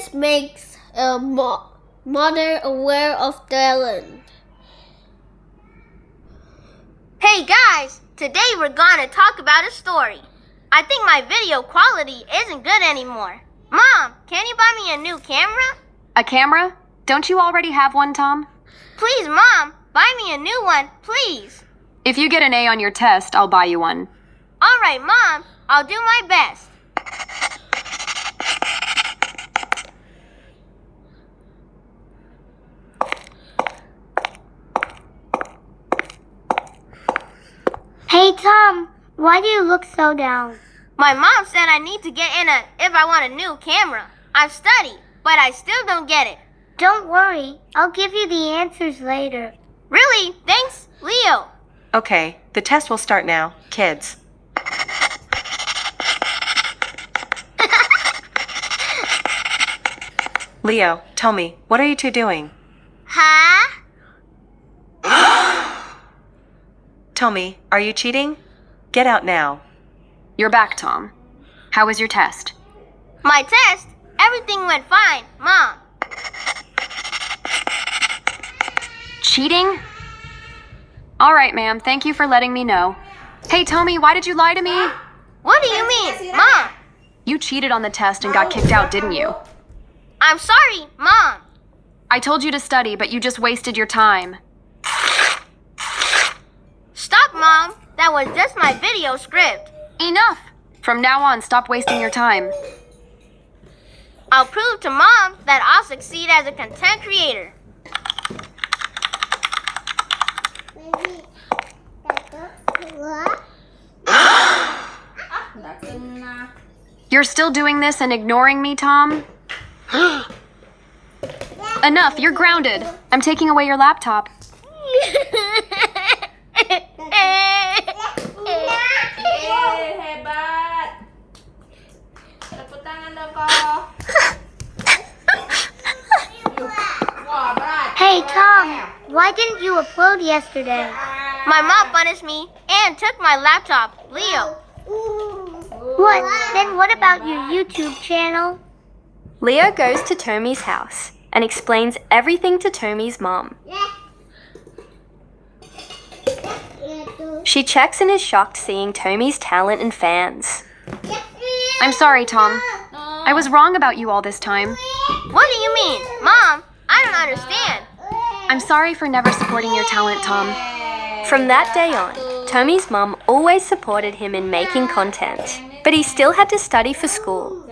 This makes a mother aware of talent. Hey guys, today we're gonna talk about a story. I think my video quality isn't good anymore. Mom, can you buy me a new camera? A camera? Don't you already have one, Tom? Please, Mom, buy me a new one, please. If you get an A on your test, I'll buy you one. All right, Mom, I'll do my best. Hey, Tom, why do you look so down? My mom said I need to get in if I want a new camera. I've studied, but I still don't get it. Don't worry, I'll give you the answers later. Really? Thanks, Leo. Okay, the test will start now. Kids. Leo, tell me, what are you two doing? Huh? Tell me, are you cheating? Get out now. You're back, Tom. How was your test? My test? Everything went fine, Mom. Cheating? All right, ma'am. Thank you for letting me know. Hey, Tommy, why did you lie to me? What do you mean, Mom? You cheated on the test and got kicked out, didn't you? I'm sorry, Mom. I told you to study, but you just wasted your time. Stop, Mom. That was just my video script. Enough! From now on, stop wasting your time. I'll prove to Mom that I'll succeed as a content creator. You're still doing this and ignoring me, Tom? Enough, you're grounded. I'm taking away your laptop. Hey, Tom, why didn't you upload yesterday? My mom punished me and took my laptop, Leo. What? Then what about your YouTube channel? Leo goes to Tomi's house and explains everything to Tomi's mom. She checks and is shocked seeing Tomi's talent and fans. I'm sorry, Tom. I was wrong about you all this time. What do you mean? Mom, I don't understand. I'm sorry for never supporting your talent, Tom. From that day on, Tomi's mom always supported him in making content, but he still had to study for school.